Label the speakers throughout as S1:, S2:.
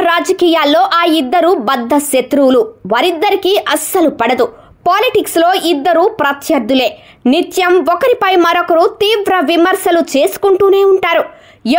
S1: రాజకీయాల్లో ఆ ఇద్దరు బద్ధ శత్రువులు. వారిద్దరికీ అస్సలు పడదు. పాలిటిక్స్ లో ఇద్దరు ప్రత్యర్థులే. నిత్యం ఒకరిపై మరొకరు తీవ్ర విమర్శలు చేసుకుంటూనే ఉంటారు.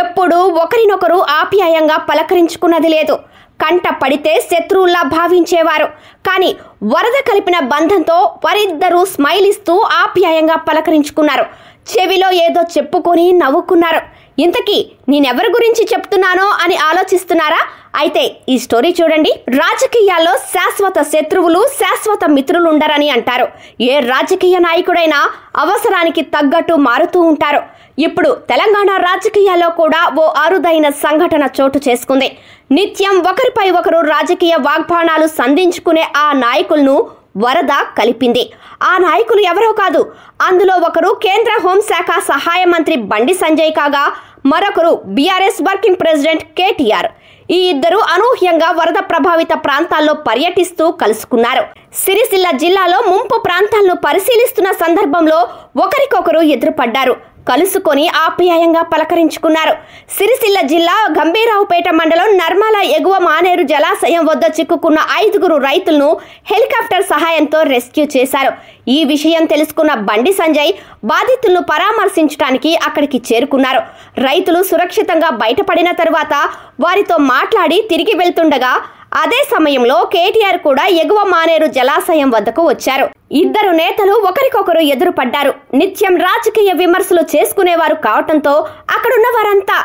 S1: ఎప్పుడూ ఒకరినొకరు ఆప్యాయంగా పలకరించుకున్నది లేదు. కంట పడితే శత్రువుల్లా భావించేవారు. కానీ వరద కలిపిన బంధంతో వారిద్దరూ స్మైల్ ఇస్తూ ఆప్యాయంగా పలకరించుకున్నారు. చెవిలో ఏదో చెప్పుకొని నవ్వుకున్నారు. ఇంతకీ నేనెవరి గురించి చెప్తున్నానో అని ఆలోచిస్తున్నారా? అయితే ఈ స్టోరీ చూడండి. రాజకీయాల్లో శాశ్వత శత్రువులు, శాశ్వత మిత్రులు ఉండరని అంటారు. ఏ రాజకీయ నాయకుడైనా అవసరానికి తగ్గట్టు మారుతూ ఉంటారు. ఇప్పుడు తెలంగాణ రాజకీయాల్లో కూడా ఓ అరుదైన సంఘటన చోటు చేసుకుంది. నిత్యం ఒకరిపై ఒకరు రాజకీయ వాగ్బాణాలు సంధించుకునే ఆ నాయకులను వరద కలిపింది. ఆ నాయకులు ఎవరో కాదు. అందులో ఒకరు కేంద్ర హోంశాఖ సహాయ మంత్రి బండి సంజయ్ కాగా, మరొకరు బీఆర్ఎస్ వర్కింగ్ ప్రెసిడెంట్ కేటీఆర్. ఈ ఇద్దరు అనూహ్యంగా వరద ప్రభావిత ప్రాంతాల్లో పర్యటిస్తూ కలుసుకున్నారు. సిరిసిల్ల జిల్లాలో ముంపు ప్రాంతాలను పరిశీలిస్తున్న సందర్భంలో ఒకరికొకరు ఎదురుపడ్డారు. కలుసుకొని ఆప్యాయంగా పలకరించుకున్నారు. సిరిసిల్ల జిల్లా గంభీరావుపేట మండలం నర్మల ఎగువ మానేరు జలాశయం వద్ద చిక్కుకున్న 5 రైతులను హెలికాప్టర్ సహాయంతో రెస్క్యూ చేశారు. ఈ విషయం తెలుసుకున్న బండి సంజయ్ బాధితులను పరామర్శించడానికి అక్కడికి చేరుకున్నారు. రైతులు సురక్షితంగా బయటపడిన తరువాత వారితో మాట్లాడి తిరిగి వెళ్తుండగా అదే సమయంలో కేటీఆర్ కూడా ఎగువ మానేరు జలాశయం వద్దకు వచ్చారు. ఇద్దరు నేతలు ఒకరికొకరు ఎదురుపడ్డారు. నిత్యం రాజకీయ విమర్శలు చేసుకునేవారు కావటంతో అక్కడున్న వారంతా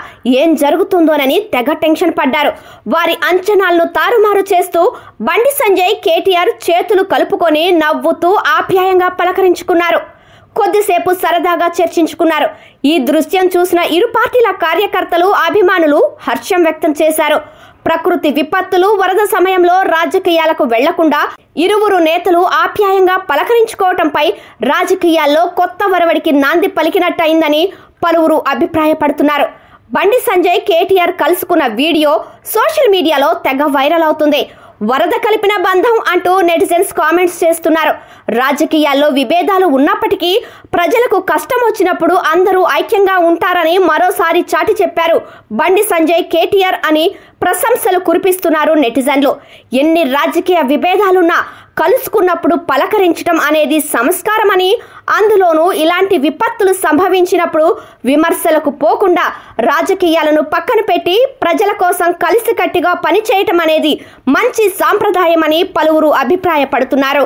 S1: ఏం జరుగుతుందోనని తెగ టెన్షన్ పడ్డారు. వారి అంచనాలను తారుమారు చేస్తూ బండి సంజయ్, కేటీఆర్ చేతులు కలుపుకొని నవ్వుతూ ఆప్యాయంగా పలకరించుకున్నారు. కొద్దిసేపు సరదాగా చర్చించుకున్నారు. ఈ దృశ్యం చూసిన ఇరు పార్టీల కార్యకర్తలు, అభిమానులు హర్షం వ్యక్తం చేశారు. ప్రకృతి విపత్తులు, వరద సమయంలో రాజకీయాలకు వెళ్లకుండా ఇరువురు నేతలు ఆప్యాయంగా పలకరించుకోవటంపై రాజకీయాల్లో కొత్త వరవడికి నాంది పలికినట్టయిందని పలువురు అభిప్రాయపడుతున్నారు. బండి సంజయ్, కేటీఆర్ కలుసుకున్న వీడియో సోషల్ మీడియాలో తెగ వైరల్ అవుతుంది. వరద కలిపిన బంధం అంటూ నెటిజన్స్ కామెంట్స్ చేస్తున్నారు. రాజకీయాల్లో విభేదాలు ఉన్నప్పటికీ ప్రజలకు కష్టం వచ్చినప్పుడు అందరూ ఐక్యంగా ఉంటారని మరోసారి చాటి చెప్పారు బండి సంజయ్, కేటీఆర్ అని ప్రశంసలు కురిపిస్తున్నారు నెటిజన్లు. ఎన్ని రాజకీయ విభేదాలున్నా కలుసుకున్నప్పుడు పలకరించడం అనేది సంస్కారమని, అందులోనూ ఇలాంటి విపత్తులు సంభవించినప్పుడు విమర్శలకు పోకుండా రాజకీయాలను పక్కన పెట్టి ప్రజల కోసం కలిసికట్టుగా పనిచేయటం అనేది మంచి సాంప్రదాయమని పలువురు అభిప్రాయపడుతున్నారు.